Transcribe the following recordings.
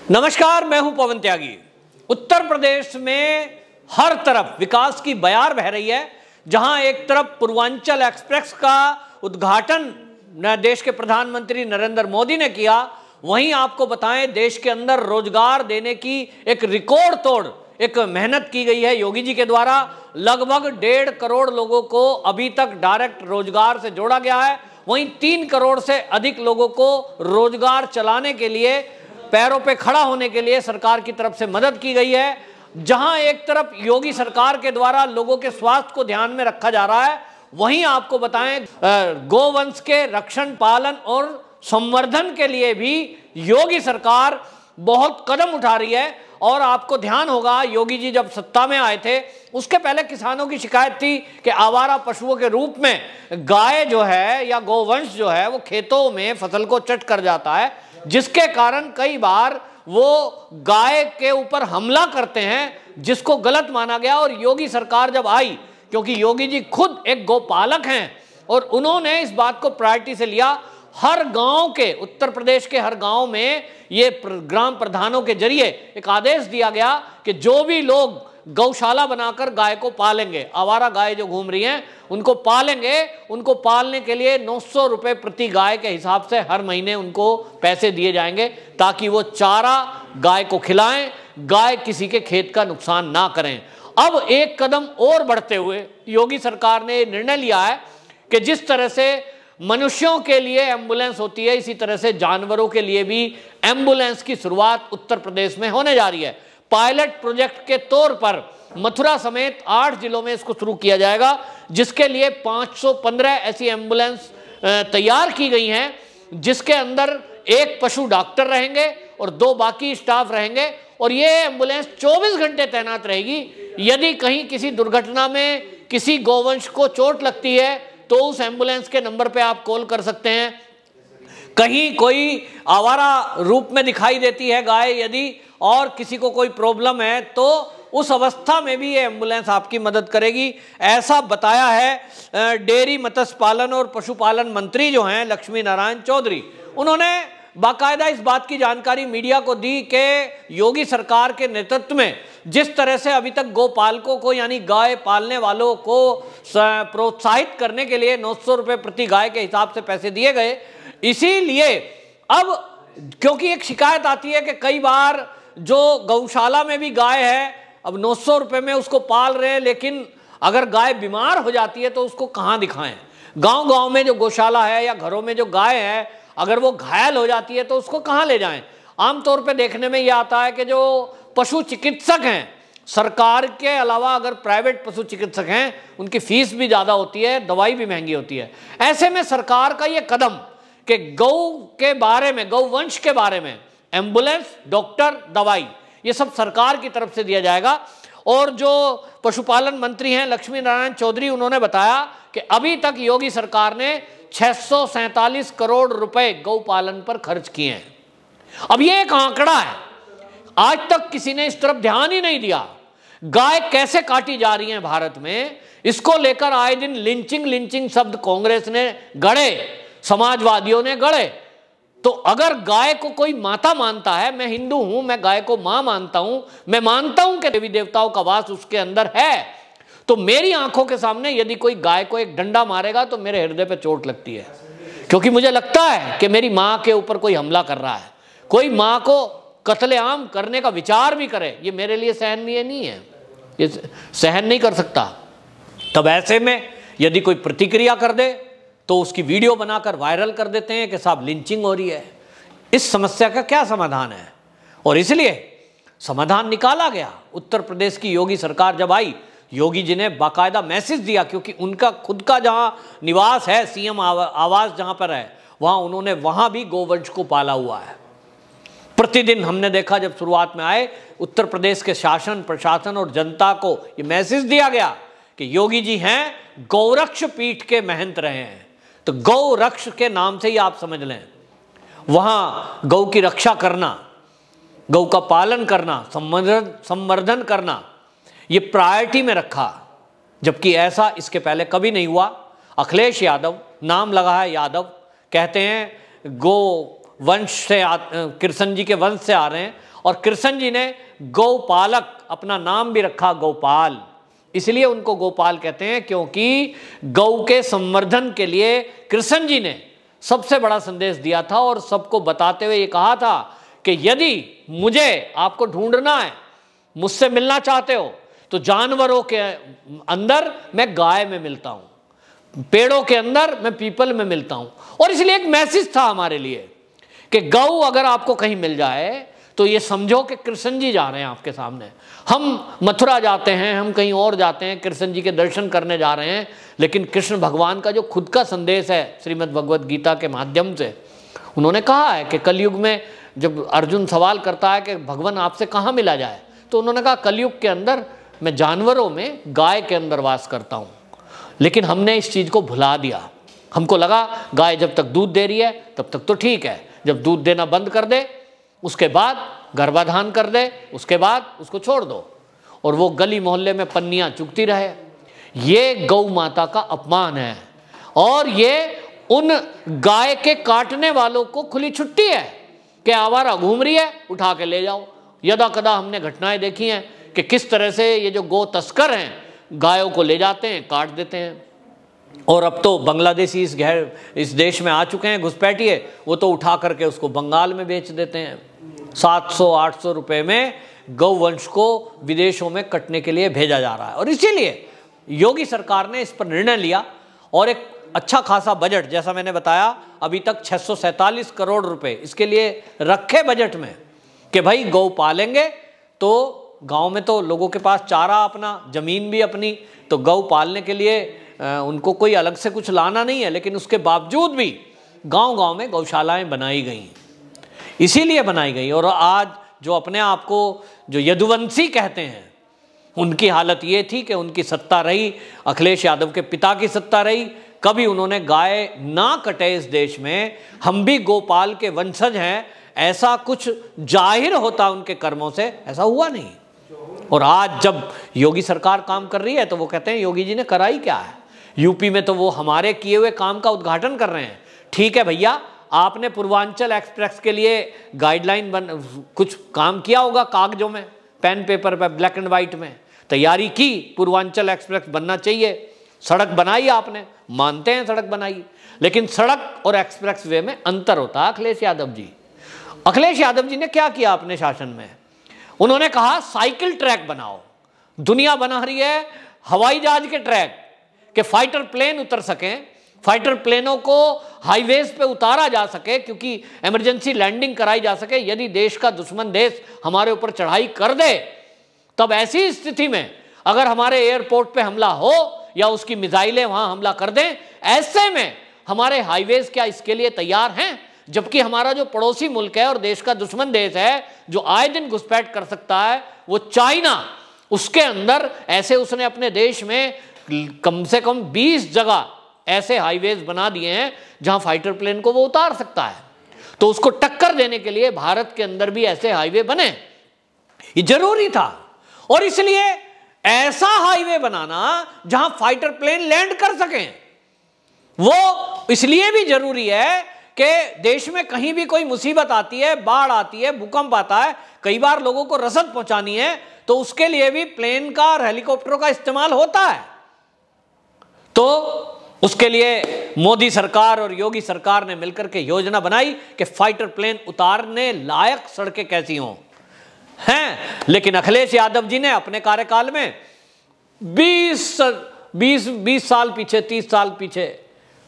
नमस्कार, मैं हूं पवन त्यागी। उत्तर प्रदेश में हर तरफ विकास की बयार बह रही है। जहां एक तरफ पूर्वांचल एक्सप्रेस का उद्घाटन देश के प्रधानमंत्री नरेंद्र मोदी ने किया, वहीं आपको बताएं देश के अंदर रोजगार देने की एक रिकॉर्ड तोड़ एक मेहनत की गई है योगी जी के द्वारा। लगभग 1.5 करोड़ लोगों को अभी तक डायरेक्ट रोजगार से जोड़ा गया है। वहीं 3 करोड़ से अधिक लोगों को रोजगार चलाने के लिए, पैरों पे खड़ा होने के लिए सरकार की तरफ से मदद की गई है। जहां एक तरफ योगी सरकार के द्वारा लोगों के स्वास्थ्य को ध्यान में रखा जा रहा है, वहीं आपको बताएं गोवंश के रक्षण, पालन और संवर्धन के लिए भी योगी सरकार बहुत कदम उठा रही है। और आपको ध्यान होगा, योगी जी जब सत्ता में आए थे उसके पहले किसानों की शिकायत थी कि आवारा पशुओं के रूप में गाय जो है या गोवंश जो है वो खेतों में फसल को चट कर जाता है, जिसके कारण कई बार वो गाय के ऊपर हमला करते हैं, जिसको गलत माना गया। और योगी सरकार जब आई, क्योंकि योगी जी खुद एक गोपालक हैं और उन्होंने इस बात को प्रायोरिटी से लिया, हर गांव के, उत्तर प्रदेश के हर गांव में ये ग्राम प्रधानों के जरिए एक आदेश दिया गया कि जो भी लोग गौशाला बनाकर गाय को पालेंगे, आवारा गाय जो घूम रही हैं उनको पालेंगे, उनको पालने के लिए 900 रुपये प्रति गाय के हिसाब से हर महीने उनको पैसे दिए जाएंगे, ताकि वो चारा गाय को खिलाएं, गाय किसी के खेत का नुकसान ना करें। अब एक कदम और बढ़ते हुए योगी सरकार ने निर्णय लिया है कि जिस तरह से मनुष्यों के लिए एम्बुलेंस होती है, इसी तरह से जानवरों के लिए भी एम्बुलेंस की शुरुआत उत्तर प्रदेश में होने जा रही है। पायलट प्रोजेक्ट के तौर पर मथुरा समेत 8 जिलों में इसको शुरू किया जाएगा, जिसके लिए 515 ऐसी एम्बुलेंस तैयार की गई हैं, जिसके अंदर 1 पशु डॉक्टर रहेंगे और 2 बाकी स्टाफ रहेंगे। और ये एम्बुलेंस 24 घंटे तैनात रहेगी। यदि कहीं किसी दुर्घटना में किसी गोवंश को चोट लगती है तो उस एम्बुलेंस के नंबर पे आप कॉल कर सकते हैं। कहीं कोई आवारा रूप में दिखाई देती है गाय यदि, और किसी को कोई प्रॉब्लम है, तो उस अवस्था में भी ये एम्बुलेंस आपकी मदद करेगी। ऐसा बताया है डेयरी, मत्स्य पालन और पशुपालन मंत्री जो हैं लक्ष्मी नारायण चौधरी। उन्होंने बाकायदा इस बात की जानकारी मीडिया को दी कि योगी सरकार के नेतृत्व में जिस तरह से अभी तक गोपालकों को, यानी गाय पालने वालों को प्रोत्साहित करने के लिए 900 रुपये प्रति गाय के हिसाब से पैसे दिए गए, इसीलिए अब क्योंकि एक शिकायत आती है कि कई बार जो गौशाला में भी गाय है, अब 900 रुपये में उसको पाल रहे हैं, लेकिन अगर गाय बीमार हो जाती है तो उसको कहाँ दिखाएं। गांव-गांव में जो गौशाला है या घरों में जो गाय है, अगर वो घायल हो जाती है तो उसको कहाँ ले जाएं। आमतौर पे देखने में ये आता है कि जो पशु चिकित्सक हैं, सरकार के अलावा अगर प्राइवेट पशु चिकित्सक हैं, उनकी फीस भी ज़्यादा होती है, दवाई भी महंगी होती है। ऐसे में सरकार का ये कदम कि गौ के बारे में, गौवंश के बारे में एम्बुलेंस, डॉक्टर, दवाई, ये सब सरकार की तरफ से दिया जाएगा। और जो पशुपालन मंत्री हैं लक्ष्मी नारायण चौधरी, उन्होंने बताया कि अभी तक योगी सरकार ने 647 करोड़ रुपए गौपालन पर खर्च किए हैं। अब ये एक आंकड़ा है, आज तक किसी ने इस तरफ ध्यान ही नहीं दिया। गाय कैसे काटी जा रही है भारत में, इसको लेकर आए दिन लिंचिंग शब्द कांग्रेस ने गढ़े, समाजवादियों ने गढ़े। तो अगर गाय को कोई माता मानता है, मैं हिंदू हूं, मैं गाय को मां मानता हूं, मैं मानता हूं कि देवी देवताओं का वास उसके अंदर है, तो मेरी आंखों के सामने यदि कोई गाय को एक डंडा मारेगा तो मेरे हृदय पे चोट लगती है, क्योंकि मुझे लगता है कि मेरी मां के ऊपर कोई हमला कर रहा है। कोई मां को कत्लेआम करने का विचार भी करे, ये मेरे लिए सहनीय नहीं है, ये सहन नहीं कर सकता। तब ऐसे में यदि कोई प्रतिक्रिया कर दे तो उसकी वीडियो बनाकर वायरल कर देते हैं कि साहब लिंचिंग हो रही है। इस समस्या का क्या समाधान है? और इसलिए समाधान निकाला गया। उत्तर प्रदेश की योगी सरकार जब आई, योगी जी ने बाकायदा मैसेज दिया, क्योंकि उनका खुद का जहां निवास है, सीएम आवास जहां पर है, वहां भी गोवंश को पाला हुआ है। प्रतिदिन हमने देखा, जब शुरुआत में आए, उत्तर प्रदेश के शासन, प्रशासन और जनता को ये मैसेज दिया गया कि योगी जी हैं गौरक्ष पीठ के महंत रहे हैं। तो गौरक्ष के नाम से ही आप समझ लें, वहां गौ की रक्षा करना, गौ का पालन करना, संवर्धन करना, ये प्रायोरिटी में रखा, जबकि ऐसा इसके पहले कभी नहीं हुआ। अखिलेश यादव, नाम लगा है यादव, कहते हैं गो वंश से, कृष्ण जी के वंश से आ रहे हैं, और कृष्ण जी ने गौपालक अपना नाम भी रखा गौपाल, इसलिए उनको गोपाल कहते हैं क्योंकि गौ के संवर्धन के लिए कृष्ण जी ने सबसे बड़ा संदेश दिया था और सबको बताते हुए ये कहा था कि यदि मुझे आपको ढूंढना है, मुझसे मिलना चाहते हो, तो जानवरों के अंदर मैं गाय में मिलता हूं, पेड़ों के अंदर मैं पीपल में मिलता हूं। और इसलिए एक मैसेज था हमारे लिए कि गौ अगर आपको कहीं मिल जाए तो ये समझो कि कृष्ण जी जा रहे हैं आपके सामने। हम मथुरा जाते हैं, हम कहीं और जाते हैं, कृष्ण जी के दर्शन करने जा रहे हैं, लेकिन कृष्ण भगवान का जो खुद का संदेश है श्रीमद् भगवद गीता के माध्यम से, उन्होंने कहा है कि कलयुग में जब अर्जुन सवाल करता है कि भगवान आपसे कहाँ मिला जाए, तो उन्होंने कहा कलयुग के अंदर मैं जानवरों में गाय के अंदर वास करता हूँ। लेकिन हमने इस चीज़ को भुला दिया। हमको लगा गाय जब तक दूध दे रही है तब तक तो ठीक है, जब दूध देना बंद कर दे उसके बाद गर्भाधान कर दे, उसके बाद उसको छोड़ दो और वो गली मोहल्ले में पन्नियाँ चुगती रहे। ये गौ माता का अपमान है और ये उन गाय के काटने वालों को खुली छुट्टी है कि आवारा घूम रही है, उठा के ले जाओ। यदा कदा हमने घटनाएं देखी हैं कि किस तरह से ये जो गौ तस्कर हैं गायों को ले जाते हैं, काट देते हैं। और अब तो बांग्लादेशी इस देश में आ चुके हैं घुसपैठिए, वो तो उठा करके उसको बंगाल में बेच देते हैं। 700-800 रुपये में गौवंश को विदेशों में कटने के लिए भेजा जा रहा है। और इसीलिए योगी सरकार ने इस पर निर्णय लिया और एक अच्छा खासा बजट, जैसा मैंने बताया अभी तक 647 करोड़ रुपए इसके लिए रखे बजट में कि भाई गौ पालेंगे तो गांव में तो लोगों के पास चारा अपना, जमीन भी अपनी, तो गौ पालने के लिए उनको कोई अलग से कुछ लाना नहीं है। लेकिन उसके बावजूद भी गांव-गांव में गौशालाएं बनाई गई, इसीलिए बनाई गई। और आज जो अपने आप को जो यदुवंशी कहते हैं, उनकी हालत ये थी कि उनकी सत्ता रही, अखिलेश यादव के पिता की सत्ता रही, कभी उन्होंने गाय ना कटे इस देश में। हम भी गोपाल के वंशज हैं, ऐसा कुछ जाहिर होता उनके कर्मों से, ऐसा हुआ नहीं। और आज जब योगी सरकार काम कर रही है तो वो कहते हैं योगी जी ने करा ही क्या है। यूपी में तो वो हमारे किए हुए काम का उद्घाटन कर रहे हैं। ठीक है भैया, आपने पूर्वांचल एक्सप्रेस के लिए गाइडलाइन कुछ काम किया होगा कागजों में, पेन पेपर पे, ब्लैक एंड व्हाइट में तैयारी की, पूर्वांचल एक्सप्रेस बनना चाहिए, सड़क बनाई आपने, मानते हैं सड़क बनाई, लेकिन सड़क और एक्सप्रेस वे में अंतर होता है। अखिलेश यादव जी ने क्या किया अपने शासन में? उन्होंने कहा साइकिल ट्रैक बनाओ। दुनिया बना रही है हवाई जहाज के ट्रैक कि फाइटर प्लेन उतर सकें, फाइटर प्लेनों को हाईवेज पे उतारा जा सके, क्योंकि इमरजेंसी लैंडिंग कराई जा सके। यदि देश का दुश्मन देश हमारे ऊपर चढ़ाई कर दे, तब ऐसी स्थिति में अगर हमारे एयरपोर्ट पे हमला हो या उसकी मिसाइलें वहां हमला कर दें, ऐसे में हमारे हाईवेज क्या इसके लिए तैयार हैं? जबकि हमारा जो पड़ोसी मुल्क है और देश का दुश्मन देश है जो आए दिन घुसपैठ कर सकता है, वो चाइना, उसके अंदर ऐसे उसने अपने देश में कम से कम 20 जगह ऐसे हाईवेज बना दिए हैं जहां फाइटर प्लेन को वो उतार सकता है। तो उसको टक्कर देने के लिए भारत के अंदर भी ऐसे हाईवे बने, ये जरूरी था। और इसलिए ऐसा हाईवे बनाना जहां फाइटर प्लेन लैंड कर सकें, वो इसलिए भी जरूरी है कि देश में कहीं भी कोई मुसीबत आती है, बाढ़ आती है, भूकंप आता है, कई बार लोगों को रसद पहुंचानी है, तो उसके लिए भी प्लेन का और हेलीकॉप्टरों का इस्तेमाल होता है। तो उसके लिए मोदी सरकार और योगी सरकार ने मिलकर के योजना बनाई कि फाइटर प्लेन उतारने लायक सड़कें कैसी हों हैं। लेकिन अखिलेश यादव जी ने अपने कार्यकाल में 20 साल पीछे, 30 साल पीछे,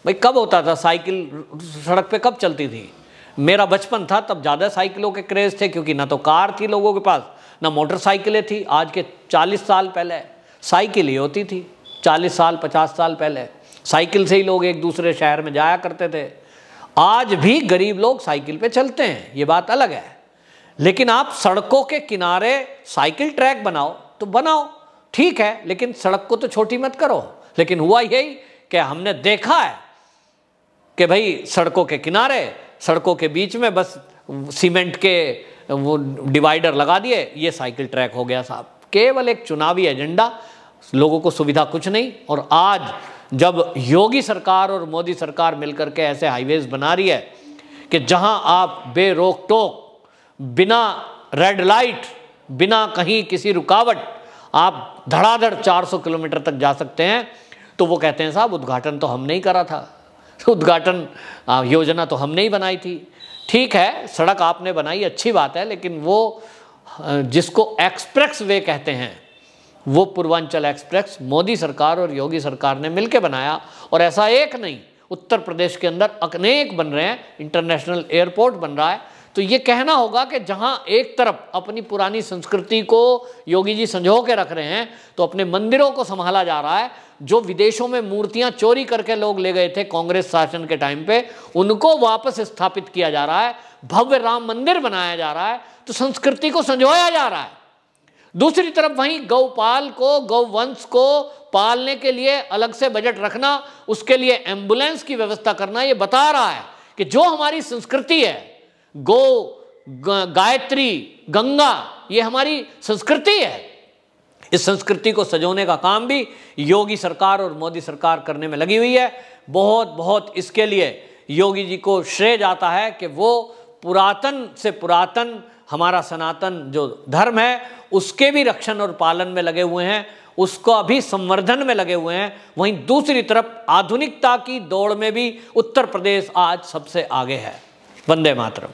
भाई कब होता था साइकिल सड़क पे, कब चलती थी? मेरा बचपन था तब ज़्यादा साइकिलों के क्रेज़ थे, क्योंकि ना तो कार थी लोगों के पास, ना मोटरसाइकिलें थी। आज के 40 साल पहले साइकिल ही होती थी, 40 साल 50 साल पहले साइकिल से ही लोग एक दूसरे शहर में जाया करते थे। आज भी गरीब लोग साइकिल पे चलते हैं, ये बात अलग है। लेकिन आप सड़कों के किनारे साइकिल ट्रैक बनाओ तो बनाओ, ठीक है, लेकिन सड़क को तो छोटी मत करो। लेकिन हुआ यही कि हमने देखा है कि भाई सड़कों के किनारे, सड़कों के बीच में बस सीमेंट के वो डिवाइडर लगा दिए, ये साइकिल ट्रैक हो गया साहब। केवल एक चुनावी एजेंडा, लोगों को सुविधा कुछ नहीं। और आज जब योगी सरकार और मोदी सरकार मिलकर के ऐसे हाईवेज बना रही है कि जहां आप बेरोक टोक बिना रेड लाइट, बिना कहीं किसी रुकावट आप धड़ाधड़ 400 किलोमीटर तक जा सकते हैं। तो वो कहते हैं साहब उद्घाटन तो हमने ही करा था, उद्घाटन योजना तो हमने ही बनाई थी। ठीक है, सड़क आपने बनाई, अच्छी बात है, लेकिन वो जिसको एक्सप्रेस वे कहते हैं वो पूर्वांचल एक्सप्रेस मोदी सरकार और योगी सरकार ने मिलकर बनाया। और ऐसा एक नहीं, उत्तर प्रदेश के अंदर अनेक बन रहे हैं, इंटरनेशनल एयरपोर्ट बन रहा है। तो ये कहना होगा कि जहां एक तरफ अपनी पुरानी संस्कृति को योगी जी संजो के रख रहे हैं, तो अपने मंदिरों को संभाला जा रहा है। जो विदेशों में मूर्तियां चोरी करके लोग ले गए थे कांग्रेस शासन के टाइम पे, उनको वापस स्थापित किया जा रहा है। भव्य राम मंदिर बनाया जा रहा है, तो संस्कृति को संजोया जा रहा है। दूसरी तरफ वहीं गौपाल को, गौवंश को पालने के लिए अलग से बजट रखना, उसके लिए एम्बुलेंस की व्यवस्था करना, ये बता रहा है कि जो हमारी संस्कृति है, गो, गायत्री, गंगा, ये हमारी संस्कृति है। इस संस्कृति को सजोने का काम भी योगी सरकार और मोदी सरकार करने में लगी हुई है। बहुत बहुत इसके लिए योगी जी को श्रेय जाता है कि वो पुरातन से पुरातन हमारा सनातन जो धर्म है उसके भी रक्षण और पालन में लगे हुए हैं, उसको अभी संवर्धन में लगे हुए हैं। वहीं दूसरी तरफ आधुनिकता की दौड़ में भी उत्तर प्रदेश आज सबसे आगे है। वंदे मातरम।